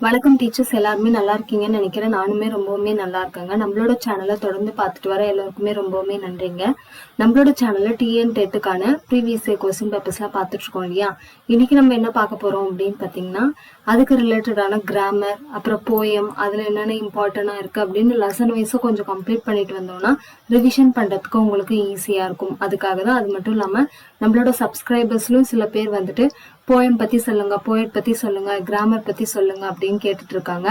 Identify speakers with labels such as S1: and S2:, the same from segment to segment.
S1: வணக்கம் டீச்சர்ஸ், எல்லாருமே நல்லா இருக்கீங்கன்னு நினைக்கிறேன். நானுமே ரொம்பவுமே நல்லா இருக்கேங்க. நம்மளோட சேனலை தொடர்ந்து பார்த்துட்டு வர எல்லாருக்குமே ரொம்பவுமே நன்றிங்க. நம்மளோட சேனல்ல டிஎன் டெட்டுக்கான ப்ரீவியஸ் கொஸ்டின் பேப்பர்ஸ்லாம் பார்த்துட்டு இருக்கோம் இல்லையா. இன்னைக்கு நம்ம என்ன பார்க்க போறோம் அப்படின்னு பார்த்தீங்கன்னா, அதுக்கு ரிலேட்டடான கிராமர், அப்புறம் போயம், அதுல என்னென்ன இம்பார்ட்டண்டா இருக்கு அப்படின்னு லெசன் வைஸும் கொஞ்சம் கம்ப்ளீட் பண்ணிட்டு வந்தோம்னா ரிவிஷன் பண்றதுக்கு உங்களுக்கு ஈஸியா இருக்கும். அதுக்காக தான். அது மட்டும் இல்லாம நம்மளோட சப்ஸ்கிரைபர்ஸ்லயும் சில பேர் வந்துட்டு போயம் பத்தி சொல்லுங்க, போயட் பத்தி சொல்லுங்க, கிராமர் பத்தி சொல்லுங்க அப்படின்னு கேட்டுட்டு இருக்காங்க.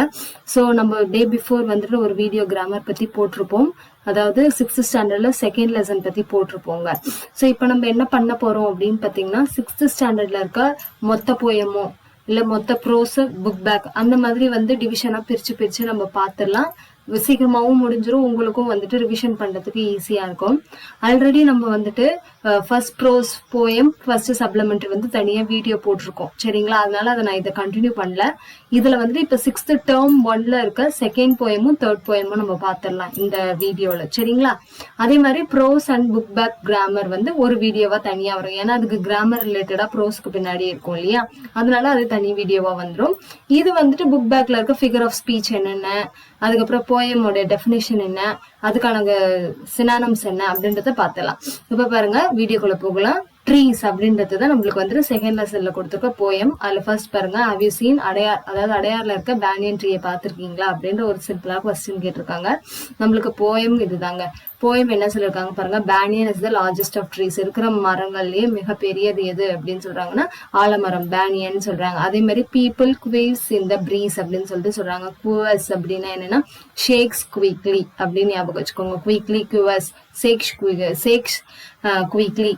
S1: ஸோ நம்ம டே பிஃபோர் வந்துட்டு ஒரு வீடியோ கிராமர் பத்தி போட்டிருப்போம். அதாவது 6th ஸ்டாண்டர்ட்ல செகண்ட் லெசன் பத்தி போட்டிருப்போங்க. ஸோ இப்போ நம்ம என்ன பண்ண போறோம் அப்படின்னு பாத்தீங்கன்னா, 6th ஸ்டாண்டர்ட்ல இருக்க மொத்த போயமோ இல்ல மொத்த ப்ரோஸ் புக் பேக் அந்த மாதிரி வந்து டிவிஷனா பிரிச்சு நம்ம பாத்துடலாம். சீக்கிரமாவும் முடிஞ்சிடும், உங்களுக்கும் வந்துட்டு ரிவிஷன் பண்றதுக்கு ஈஸியா இருக்கும். ஆல்ரெடி நம்ம வந்துட்டு first prose poem, first supplementary வந்து தனியா வீடியோ போட்டிருக்கோம் சரிங்களா. அதனால அதை நான் இதை கண்டினியூ பண்ணல. இதுல வந்துட்டு இப்ப 6th டேர்ம் 1ல இருக்க செகண்ட் போயமும் தேர்ட் போயமும் நம்ம பாத்திரலாம் இந்த வீடியோல சரிங்களா. அதே மாதிரி prose and book back grammar வந்து ஒரு வீடியோவா தனியா வரும். ஏன்னா அதுக்கு கிராமர் ரிலேட்டடா ப்ரோஸ்க்கு பின்னாடி இருக்கும் இல்லையா, அதனால அது தனி வீடியோவா வந்துடும். இது வந்துட்டு புக் பேக்ல இருக்க ஃபிகர் ஆஃப் ஸ்பீச் என்னென்ன, அதுக்கப்புறம் போயமோட டெஃபினேஷன் என்ன, அதுக்கான சினானம்ஸ் என்ன அப்படின்றத பார்த்தலாம். இப்ப பாருங்க வீடியோக்குள்ள போகலாம். ட்ரீஸ் அப்படின்றது தான் நம்மளுக்கு வந்துட்டு செகண்ட் லெசன்ல கொடுத்துருக்க போயம். அதுல ஃபர்ஸ்ட் பாருங்க, ஹவ் யூ சீன் அடையார், அதாவது அடையார்ல இருக்க பேனியன் ட்ரீயை பார்த்திருக்கீங்களா அப்படின்ற ஒரு சிம்பிளா கொஸ்டின் கேட்டிருக்காங்க. நம்மளுக்கு போயம் இதுதாங்க. போயம் என்ன சொல்லிருக்காங்க பாருங்க, banyan is the largest of trees. இருக்கிற மரங்கள்லயே மிக பெரியது எது அப்படின்னு சொல்றாங்கன்னா ஆலமரம், பேனியன் சொல்றாங்க. அதே மாதிரி பீப்புள் குவேவ்ஸ் இன் த ப்ரீஸ் அப்படின்னு சொல்லிட்டு சொல்றாங்க. குவஸ் அப்படின்னா என்னன்னா ஷேக்ஸ் குவிக்லி அப்படின்னு ஞாபகம் வச்சுக்கோங்க. Quickly quivers, shakes quickly.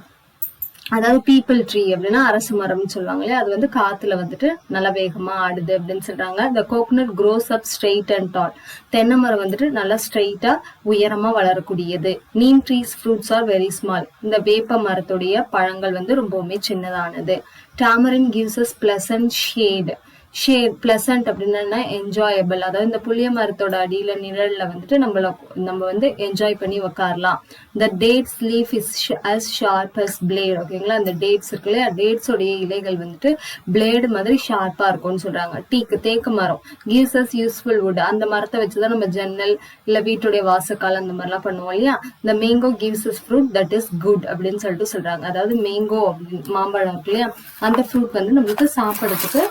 S1: அதாவது பீப்பிள் ட்ரீ அப்படின்னா அரசு மரம்னு சொல்லுவாங்களே, அது வந்து காத்துல வந்துட்டு நல்லா வேகமா ஆடுது அப்படின்னு சொல்றாங்க. the coconut grows up straight and tall. தென்னை மரம் வந்துட்டு நல்லா ஸ்ட்ரெயிட்டா உயரமா வளரக்கூடியது. neem trees fruits are very small. இந்த வேப்ப மரத்துடைய பழங்கள் வந்து ரொம்பவுமே சின்னதானது. tamarind gives us pleasant shade. Shade pleasant அப்படின்னா என்ஜாயபிள். அதாவது இந்த புளிய மரத்தோட அடியில நிழல்ல வந்துட்டு நம்ம வந்து என்ஜாய் பண்ணி உக்காரலாம். இந்த dates leaf is as sharp as blade. ஓகேங்களா, இந்த டேட்ஸ் இருக்குல்ல, டேட்ஸோடைய இலைகள் வந்துட்டு பிளேடு மாதிரி ஷார்ப்பா இருக்கும்னு சொல்றாங்க. தேக்கு மரம் gives us useful wood. அந்த மரத்தை வச்சுதான் நம்ம ஜன்னல் இல்ல வீட்டுடைய வாசக்கால் அந்த மாதிரிலாம் பண்ணுவோம் இல்லையா. இந்த mango gives us fruit that is good அப்படின்னு சொல்லிட்டு சொல்றாங்க. அதாவது மேங்கோ மாம்பழம் இருக்கு இல்லையா, அந்த ஃப்ரூட் வந்து நம்மளுக்கு சாப்பிடறதுக்கு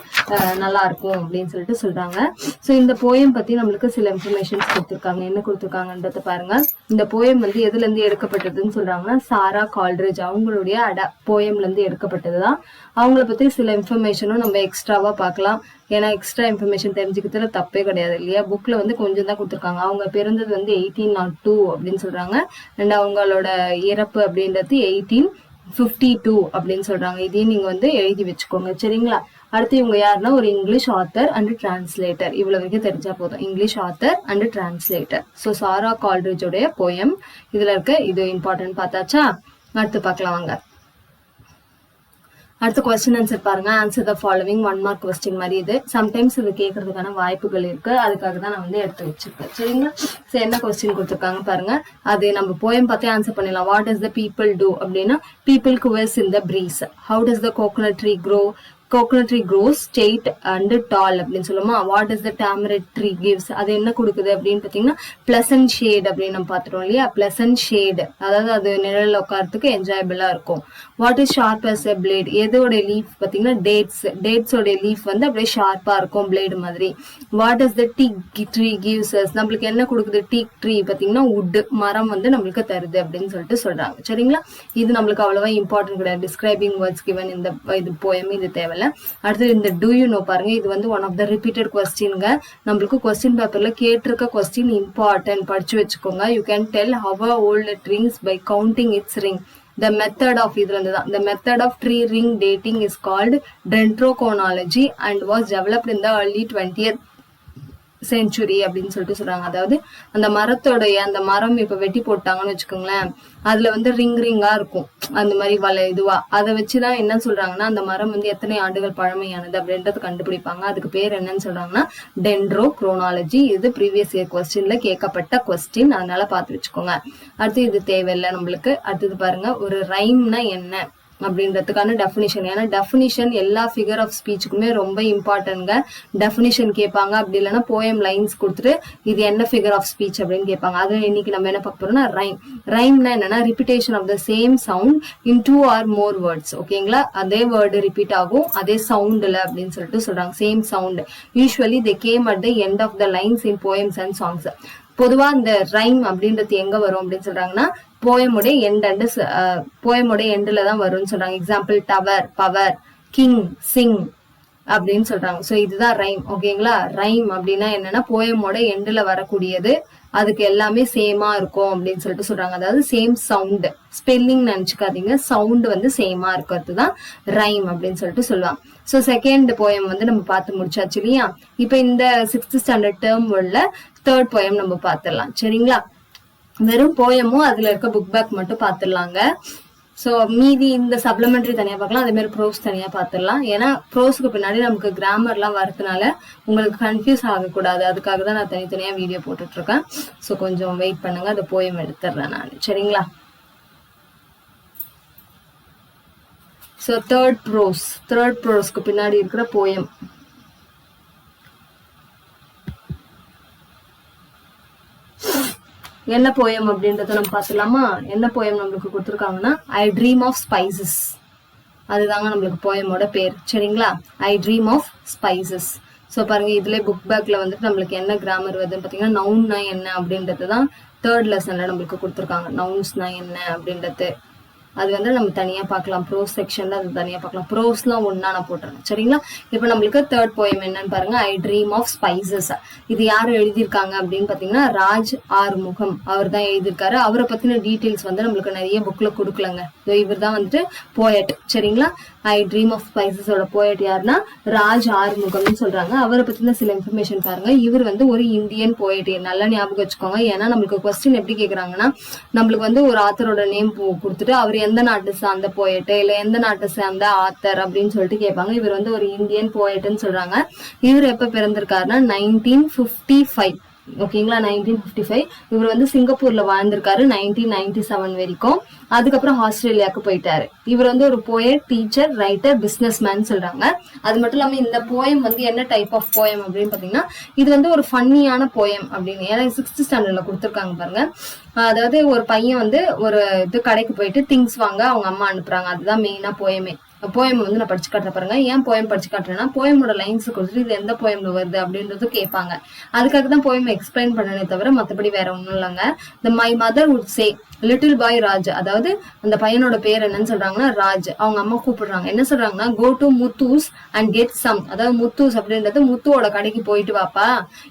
S1: நல்லா இருக்கும் அப்படின்னு சொல்லிட்டு சொல்றாங்க. சோ இந்த போயம் பத்தி நம்மளுக்கு சில இன்ஃபர்மேஷன்ஸ் கொடுத்திருக்காங்க. என்ன கொடுத்திருக்காங்கன்றத பாருங்க. இந்த போயம் வந்து எதுல இருந்து எடுக்கப்பட்டதுன்னு சொல்றாங்கன்னா, சாரா கால்ட்ரிட்ஜ் அவங்களுடைய போயம்ல இருந்து எடுக்கப்பட்டதுதான். அவங்கள பத்தி சில இன்ஃபர்மேஷனும் நம்ம எக்ஸ்ட்ராவா பார்க்கலாம். ஏன்னா எக்ஸ்ட்ரா இன்ஃபர்மேஷன் தெரிஞ்சுக்கிறதுல தப்பே கிடையாது இல்லையா. புக்ல வந்து கொஞ்சம் தான் கொடுத்துருக்காங்க. அவங்க பிறந்தது வந்து 1802 அப்படின்னு சொல்றாங்க. அண்ட் அவங்களோட இறப்பு அப்படின்றது 1852 அப்படின்னு சொல்றாங்க. இதையும் நீங்க வந்து எழுதி வச்சுக்கோங்க சரிங்களா. அடுத்து இவங்க யாருன்னா ஒரு இங்கிலீஷ் ஆத்தர் அண்ட் டிரான்ஸ்லேட்டர். இவ்வளவு வரைக்கும் தெரிஞ்சா போதும், English author and translator. So Sarah கால்ட்ரிட்ஜோடைய போயம் இதுல இருக்க இது இம்பார்ட்டன்ட் பார்த்தாச்சா. அடுத்து பார்க்கலாம் வாங்க. அடுத்த கொஸ்டின் ஆன்சர் பாருங்க. Answer the following 1 mark question மாதிரி இது. சம்டைம்ஸ் இது கேட்கறதுக்கான வாய்ப்புகள் இருக்கு, அதுக்காக தான் நான் வந்து எடுத்து வச்சிருக்கேன் சரிங்களா. சரி, என்ன கொஸ்டின் கொடுத்துருக்காங்க பாருங்க. அது நம்ம போயம் பார்த்தே ஆன்சர் பண்ணிடலாம். What does the peepal do அப்படின்னா, peepal quivers in the breeze. How does the coconut tree grow? coconut tree grows straight and tall அப்படின்னு சொல்லுமா. what does the tamarind tree gives? அது என்ன கொடுக்குது அப்படின்னு பாத்தீங்கன்னா pleasant shade அப்படின்னு நம்ம பாத்துறோம் இல்லையா. pleasant shade அதாவது அது நிழல்ல உட்காரத்துக்கு என்ஜாயபிளா இருக்கும். what is sharp as a blade? எதோட லீஃப் பாத்தீங்கன்னா டேட்ஸோட லீஃப் வந்து அப்படியே ஷார்ப்பா இருக்கும் பிளேடு மாதிரி. what does the teak tree gives us? நம்மளுக்கு என்ன கொடுக்குது? டீக் ட்ரீ பாத்தீங்கன்னா wood மரம் வந்து நம்மளுக்கு தருது அப்படின்னு சொல்லிட்டு சொல்றாங்க சரிங்களா. இது நம்மளுக்கு அவ்வளவா இம்பார்ட்டன்ட் கிடையாது. டிஸ்கிரைபிங் வேர்ட்ஸ் கிவன் இந்த இது போயம் இது தேவை. அடுத்து இந்த டூ யூ நோ பாருங்க. இது வந்து ஒன் ஆஃப் த ரிப்பீட்டட் கொஸ்டின்ங்க. நம்மளுக்கு கொஸ்டின் பேப்பர்ல கேட்டிருக்க கொஸ்டின் இம்பார்ட்டன்ட், படிச்சு வச்சுக்கோங்க. You can tell how old it rings by counting its ring. The method of இதுல இருந்துதான். The method of tree ring dating is called dendrochronology and was developed in the early 20th century அப்படின்னு சொல்லிட்டு சொல்றாங்க. அதாவது அந்த மரத்தோடைய அந்த மரம் இப்ப வெட்டி போட்டாங்கன்னு வச்சுக்கோங்களேன், அதுல வந்து ரிங்கா இருக்கும் அந்த மாதிரி இதுவா. அதை வச்சுதான் என்ன சொல்றாங்கன்னா, அந்த மரம் வந்து எத்தனை ஆண்டுகள் பழமையானது அப்படின்றது கண்டுபிடிப்பாங்க. அதுக்கு பேர் என்னன்னு சொல்றாங்கன்னா டென்ட்ரோக்ரோனாலஜி. இது ப்ரீவியஸ் இயர் கொஸ்டின்ல கேட்கப்பட்ட கொஸ்டின், அதனால பார்த்து வச்சுக்கோங்க. அடுத்து இது தேவையில்லை நம்மளுக்கு. அடுத்தது பாருங்க, ஒரு ரைம்னா என்ன? அப்படின்றதுக்கான டெஃபினிஷன். ஏன்னா டெஃபினிஷன் எல்லா ஃபிகர் ஆஃப் ஸ்பீச்சுக்குமே ரொம்ப இம்பார்ட்டன்ட்ங்க. டெஃபினிஷன் கேட்பாங்க, அப்படி இல்லைன்னா போயம் லைன்ஸ் கொடுத்துட்டு இது என்ன ஃபிகர் ஆஃப் ஸ்பீச் அப்படின்னு கேட்பாங்க. அது இன்னைக்கு நம்ம என்ன பார்க்க போறோம்னா ரைம். ரைம்னா என்னன்னா repetition of the same sound in 2 or more words. ஓகேங்களா, அதே வேர்டு ரிப்பீட் ஆகும் அதே சவுண்ட்ல அப்படின்னு சொல்லிட்டு சொல்றாங்க. Same sound. Usually they came at the end of the lines in poems and songs. பொதுவா இந்த ரைம் அப்படின்றது எங்க வரும் அப்படின்னு சொல்றாங்கன்னா போயமுடைய எண்ட்ல தான் வரும்னு சொல்றாங்க. Example tower, power, king, Singh அப்படின்னு சொல்றாங்க. சோ இதுதான் ரைம். ஓகேங்களா, ரைம் அப்படின்னா என்னன்னா போயமோட எண்ட்ல வரக்கூடியது, அதுக்கு எல்லாமே சேமா இருக்கும் அப்படின்னு சொல்லிட்டு சொல்றாங்க. அதாவது சேம் சவுண்ட், ஸ்பெல்லிங் நினைச்சுக்காதீங்க, சவுண்ட் வந்து சேமா இருக்கிறது தான் ரைம் அப்படின்னு சொல்லிட்டு சொல்லுவாங்க. சோ செகண்ட் போயம் வந்து நம்ம பார்த்து முடிச்சாச்சு இல்லையா. இப்ப இந்த 6th standard டேர்ம் உள்ள தேர்ட் போயம் நம்ம பார்த்துடலாம். சரிங்களா, வெறும் போயமும் அதுல இருக்க புக் பேக் மட்டும் பார்த்துடலாங்க. சோ மீதி இந்த சப்ளிமெண்டரி தனியா பார்க்கலாம், அதே மாதிரி ப்ரோஸ் தனியா பார்த்துடலாம். ஏன்னா ப்ரோஸ்க்கு பின்னாடி நமக்கு கிராமர் எல்லாம் வரதுனால உங்களுக்கு கன்ஃபியூஸ் ஆகக்கூடாது, அதுக்காக தான் நான் தனித்தனியா வீடியோ போட்டுட்டு இருக்கேன். சோ கொஞ்சம் வெயிட் பண்ணுங்க, அந்த போயம் எடுத்துடுறேன் நான். சரிங்களா, சோ தேர்ட் ப்ரோஸ்க்கு பின்னாடி இருக்கிற போயம். என்ன போயம் அப்படின்றத நம்ம பார்த்துலாமா. என்ன போயம் நம்மளுக்கு கொடுத்துருக்காங்கன்னா ஐ ட்ரீம் ஆஃப் ஸ்பைசஸ், அதுதாங்க நம்மளுக்கு போயமோட பேர். சரிங்களா, I dream of spices. So பாருங்க, இதுல புக் பேக்ல வந்துட்டு நம்மளுக்கு என்ன கிராமர் வருதுன்னு பார்த்தீங்கன்னா நவுன்னா என்ன அப்படின்றது தான் தேர்ட் லெசன்ல நம்மளுக்கு கொடுத்துருக்காங்க. நவுன்ஸ்னா என்ன அப்படின்றது அது வந்து நம்ம தனியா பார்க்கலாம், ப்ரோஸ் செக்ஷன்ல அது தனியா பார்க்கலாம். ப்ரோஸ்லாம் ஒன்னா நான் போட்டுறேன். சரிங்களா, இப்போ நம்மளுக்கு தேர்ட் போயம் என்னன்னு பாருங்க, ஐ ட்ரீம் ஆஃப் ஸ்பைசஸ். இது யாரு எழுதியிருக்காங்க அப்படின்னு பாத்தீங்கன்னா ராஜ் ஆறுமுகம், அவர் தான் எழுதியிருக்காரு. அவரை பத்தின டீட்டெயில்ஸ் வந்து நம்மளுக்கு நிறைய புக்ல கொடுக்கலங்க. இவர் தான் வந்துட்டு போயட். சரிங்களா, ஐ ட்ரீம் ஆஃப் ஸ்பைசஸோட போயட் யாருன்னா ராஜ் ஆறுமுகம்னு சொல்றாங்க. அவரை பத்தின சில இன்ஃபர்மேஷன் பாருங்க. இவர் வந்து ஒரு இந்தியன் போயட், நல்லா ஞாபகம் வச்சுக்கோங்க. ஏன்னா நம்மளுக்கு கொஸ்டின் எப்படி கேக்குறாங்கன்னா நம்மளுக்கு வந்து ஒரு ஆத்தரோட நேம் கொடுத்துட்டு அவர் எந்த நாட்டு சார்ந்த போயட் இல்ல எந்த நாட்டை சார்ந்த ஆத்தர் அப்படின்னு சொல்லிட்டு கேட்பாங்க. இவர் வந்து ஒரு இந்தியன் போயட்னு சொல்றாங்க. இவர் எப்ப பிறந்திருக்காருன்னா 1955. ஓகேங்களா, 1955. இவர் வந்து சிங்கப்பூர்ல வாழ்ந்திருக்காரு 1997 வரைக்கும். அதுக்கப்புறம் ஆஸ்திரேலியாவுக்கு போயிட்டாரு. இவர் வந்து ஒரு poet, teacher, writer, business man சொல்றாங்க. அது மட்டும் இல்லாம இந்த போயம் வந்து என்ன டைப் ஆஃப் போயம் அப்படின்னு பாத்தீங்கன்னா இது வந்து ஒரு ஃபன்னியான போயம் அப்படின்னு. ஏன்னா 6th ஸ்டாண்டர்ட்ல கொடுத்துருக்காங்க பாருங்க. அதாவது ஒரு பையன் வந்து ஒரு இது கடைக்கு போயிட்டு திங்ஸ் வாங்க அவங்க அம்மா அனுப்புறாங்க. அதுதான் மெயினா போயமே. போயம் வந்து நான் படிச்சு காட்டுற பாருங்க. ஏன் போயம் படிச்சு காட்டுறேன்னா போயமோட லைன்ஸ் கொடுத்துட்டு இது எந்த போயம்ல வருது அப்படின்றது கேட்பாங்க. அதுக்காக தான் போயம் எக்ஸ்பிளைன் பண்ணனே தவிர மற்றபடி வேற ஒன்றும் இல்லைங்க. இந்த my mother would say little boy Raj, அதாவது அந்த பையனோட பேர் என்னன்னு சொல்றாங்கன்னா ராஜ். அவங்க அம்மா கூப்பிடுறாங்க, என்ன சொல்றாங்கன்னா go to Muthu's and get some. அதாவது முத்தூஸ் அப்படின்றது முத்துவோட கடைக்கு போயிட்டு வாப்பா,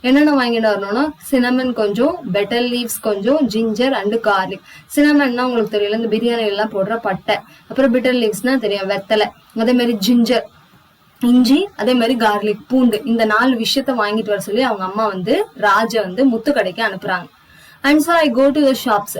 S1: என்னென்ன வாங்கிட்டு வரணும்னா சினமன் கொஞ்சம், பெட்டல் லீவ்ஸ் கொஞ்சம், ஜிஞ்சர் அண்ட் கார்லிக். சினமன்னா உங்களுக்கு தெரியல, இந்த பிரியாணி எல்லாம் போடுற பட்டை. அப்புறம் பிட்டல் லீவ்ஸ்னா தெரியும், வெத்தலை. அதே மாதிரி ஜிஞ்சர் இஞ்சி, அதே மாதிரி கார்லிக் பூண்டு. இந்த 4 விஷயத்த வாங்கிட்டு வர சொல்லி அவங்க அம்மா வந்து ராஜ வந்து முத்து கடைக்கு அனுப்புறாங்க. And so I go to the shops.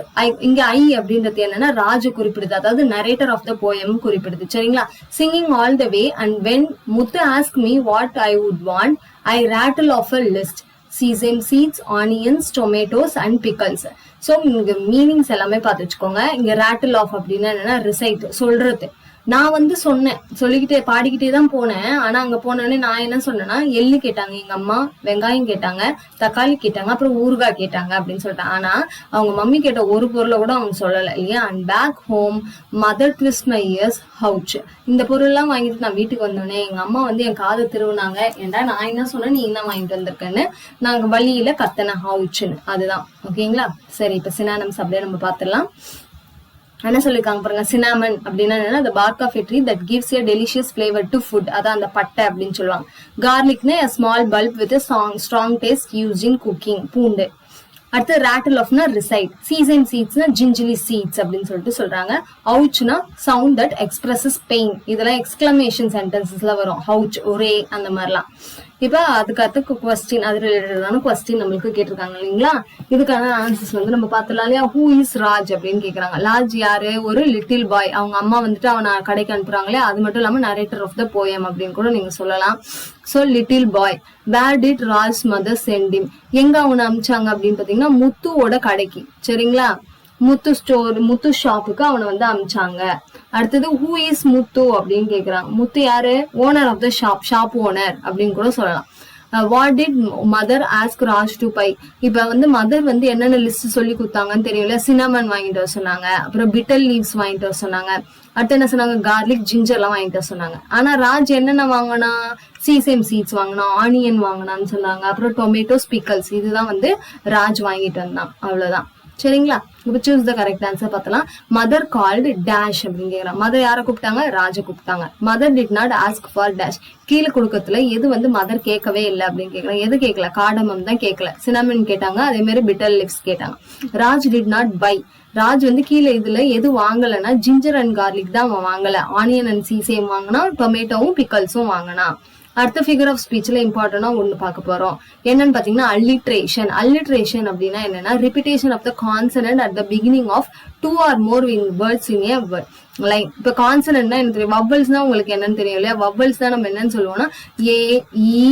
S1: இங்க ஐ அப்படின்றது என்னன்னா ராஜ குறிப்பிடுது, அதாவது நரேட்டர் ஆஃப் த போயம் குறிப்பிடுது. சரிங்களா, singing all the way and when Muthu ask me what I would want I rattle off a list, sesame seeds, onions, tomatoes and pickles. So இங்க meanings எல்லாமே பார்த்து வச்சுக்கோங்க. இங்க ராட்டில் ஆஃப் அப்படின்னா என்னன்னா ரிசைட், சொல்றது. நான் வந்து சொன்னேன், சொல்லிக்கிட்டே பாடிக்கிட்டே தான் போனேன். ஆனா அங்க போனோடனே நான் என்ன சொன்னேன்னா எள்ளு கேட்டாங்க எங்க அம்மா, வெங்காயம் கேட்டாங்க, தக்காளி கேட்டாங்க, அப்புறம் ஊறுகாய் கேட்டாங்க அப்படின்னு சொல்லிட்டேன். ஆனா அவங்க மம்மி கேட்ட ஒரு பொருளை கூட அவங்க சொல்லலை இல்லையா. And back home mother twist my ears ouch. இந்த பொருள் எல்லாம் வாங்கிட்டு நான் வீட்டுக்கு வந்தோடனே எங்க அம்மா வந்து என் காதை திருவுனாங்க. ஏன்டா நான் என்ன சொன்னேன், நீ என்ன வாங்கிட்டு வந்திருக்கேன்னு. நாங்க வழியில கத்தன ஹவுச்சுன்னு. அதுதான். ஓகேங்களா, சரி இப்ப சினானம்ஸ் அப்படியே நம்ம பாத்துடலாம். என்ன சொல்லிருக்காங்க பாருங்க, சினாமன் அப்படின்னா என்ன, the bark of a tree that gives a delicious flavor to food. அதான் அந்த பட்டை அப்படின்னு சொல்லுவாங்க. கார்லிக்னா a small bulb with a strong taste used in cooking. பூண்டு. அடுத்து ராட்டில் ஆஃப்னா ரிசைட். சீசன் சீட்ஸ்னா ஜிஞ்சிலி சீட்ஸ் அப்படின்னு சொல்லிட்டு சொல்றாங்க. அவுச்னா சவுண்ட் தட் எக்ஸ்பிரஸஸ் பெயின். இதெல்லாம் எக்ஸ்கிளமேஷன் சென்டென்சஸ்ல வரும். ஹவுச், ஒரே, அந்த மாதிரிலாம். இப்ப அதுக்கு கொஸ்டின், அது ரிலேட்டடான கொஸ்டின் நம்மளுக்கு கேட்டிருக்காங்க இல்லைங்களா. இதுக்கான ஆன்சர்ஸ் வந்து நம்ம பார்த்துலாம் இல்லையா. ஹூ இஸ் ராஜ் அப்படின்னு கேக்குறாங்க. ராஜ் யாரு, ஒரு லிட்டில் பாய். அவங்க அம்மா வந்துட்டு அவனை கடைக்கு அனுப்புறாங்களே, அது மட்டும் இல்லாம நரேட்டர் ஆஃப் த போயம் அப்படின்னு கூட நீங்க சொல்லலாம். So little boy, where did Raj mother sent him. எங்க அவனை அனுப்பிச்சாங்க அப்படின்னு பாத்தீங்கன்னா முத்துவோட கடைக்கு. சரிங்களா, முத்து ஷாப்புக்கு அவனை வந்து அமிச்சாங்க. அடுத்தது ஹூ இஸ் முத்து அப்படின்னு கேக்குறாங்க. முத்து யாரு? Owner of the shop owner அப்படின்னு கூட சொல்லலாம். What did mother ask Raj to buy? இப்ப வந்து மதர் வந்து என்னென்ன லிஸ்ட் சொல்லி கொடுத்தாங்கன்னு தெரியல. சினமன் வாங்கிட்டு வர சொன்னாங்க, அப்புறம் பிட்டல் லீவ்ஸ் வாங்கிட்டு வர சொன்னாங்க, அடுத்து என்ன சொன்னாங்க, கார்லிக் ஜிஞ்சர் எல்லாம் வாங்கிட்டு வர சொன்னாங்க. ஆனா ராஜ் என்னென்ன வாங்கினா? சீசேம் சீட்ஸ் வாங்கினா, ஆனியன் வாங்கினான்னு சொன்னாங்க, அப்புறம் டொமேட்டோஸ் பிக்கல்ஸ் இதுதான் வந்து ராஜ் வாங்கிட்டு வந்தான். அவ்வளவுதான். சரிங்களா? இப்ப சூஸ் த கரெக்ட் ஆன்சர் பார்த்தலாம். மதர் கால்டு டேஷ் அப்படின்னு கேக்குறாங்க. மதர் யாரை கூப்பிட்டாங்க? ராஜ கூப்பிட்டாங்க. Mother did not ask for dash. கீழே கொடுக்கறதுல எது வந்து மதர் கேட்கவே இல்லை அப்படின்னு கேட்கலாம். எது கேட்கல? காடமம் தான் கேட்கல. சினமன் கேட்டாங்க, அதே மாதிரி பிட்டல் லிப்ஸ் கேட்டாங்க. Raj did not buy. Raj வந்து கீழே இதுல எது வாங்கலன்னா ஜிஞ்சர் அண்ட் கார்லிக் தான் அவன் வாங்கல. ஆனியன் அண்ட் சீசேம் வாங்கினா, டொமேட்டோவும் பிக்கல்ஸும் வாங்கினா. அடுத்த ஃபிகர் ஆஃப் ஸ்பீச்ல இம்பார்ட்டன்டா ஒண்ணு பார்க்க போறோம். என்னன்னு பாத்தீங்கன்னா அல்லிட்ரேஷன். அல்லிட்ரேஷன் அப்படின்னா என்னன்னா repetition of the consonant at the beginning of 2 or more words in a line. இப்ப கான்சனன்ட்னா எனக்கு தெரியும், வவ்வல்ஸ் தான் உங்களுக்கு என்னன்னு தெரியும் இல்லையா? வவ்வல்ஸ் தான் நம்ம என்னன்னு சொல்லுவோம்னா ஏ இ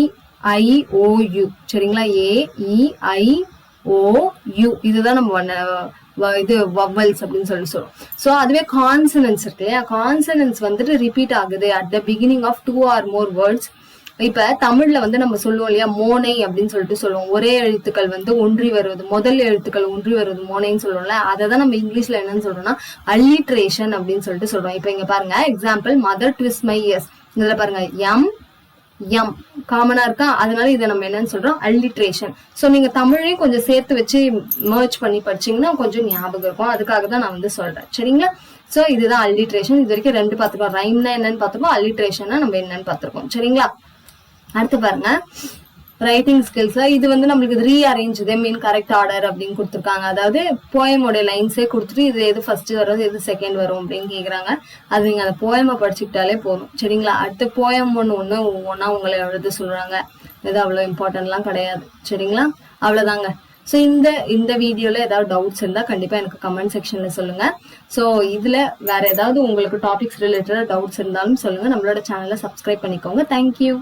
S1: ஐ ஓ யூ. சரிங்களா? ஏ இ ஐ ஓ யூ இதுதான் நம்ம இது வவ்வல்ஸ் அப்படின்னு சொல்லுவோம். சோ அதுவே கான்சனன்ஸ் இருக்கு இல்லையா? கான்சனன்ஸ் வந்துட்டு ரிப்பீட் ஆகுது at the beginning of 2 or more words. இப்ப தமிழ்ல வந்து நம்ம சொல்லுவோம் இல்லையா, மோனை அப்படின்னு சொல்லிட்டு சொல்லுவோம். ஒரே எழுத்துக்கள் வந்து ஒன்றி வருவது, முதல் எழுத்துக்கள் ஒன்றி வருவது மோனைன்னு சொல்லுவோம்ல. அததான் நம்ம இங்கிலீஷ்ல என்னன்னு சொல்றோம்னா அல்லிட்ரேஷன் அப்படின்னு சொல்லிட்டு சொல்றோம். இப்ப இங்க பாருங்க example, mother twist my years. இதுல பாருங்க எம் எம் காமனா இருக்கா, அதனால இதை நம்ம என்னன்னு சொல்றோம்? அல்லிட்ரேஷன். சோ நீங்க தமிழையும் கொஞ்சம் சேர்த்து வச்சு மர்ஜ் பண்ணி படிச்சீங்கன்னா கொஞ்சம் ஞாபகம் இருக்கும். அதுக்காக தான் நான் வந்து சொல்றேன். சரிங்களா? சோ இதுதான் அல்லிட்ரேஷன். இது வரைக்கும் 2 பார்த்துக்கோம். ரைம்னா என்னன்னு பார்த்துக்கோம், அல்லிட்ரேஷன்னா நம்ம என்னன்னு பார்த்துருக்கோம். சரிங்களா? அடுத்து பாருங்க ரைட்டிங் ஸ்கில்ஸ். இது வந்து நம்மளுக்கு rearrange them in correct order அப்படின்னு கொடுத்துருக்காங்க. அதாவது போயமோட லைன்ஸே கொடுத்துட்டு இது எது ஃபர்ஸ்ட் வரும் எது செகண்ட் வரும் அப்படின்னு கேக்குறாங்க. அது நீங்க அந்த போயமை படிச்சுக்கிட்டாலே போதும். சரிங்களா? அடுத்த போயம் ஒவ்வொன்னா உங்களை எழுத சொல்றாங்க. இது அவ்வளவு இம்பார்ட்டன்ட்லாம் கிடையாது. சரிங்களா? அவ்வளவுதாங்க. ஸோ இந்த வீடியோல ஏதாவது டவுட்ஸ் இருந்தா கண்டிப்பா எனக்கு கமெண்ட் செக்ஷன்ல சொல்லுங்க. ஸோ இதுல வேற ஏதாவது உங்களுக்கு டாபிக்ஸ் ரிலேட்டடா டவுட்ஸ் இருந்தாலும் சொல்லுங்க. நம்மளோட சேனலை சப்ஸ்கிரைப் பண்ணிக்கோங்க. தேங்க்யூ.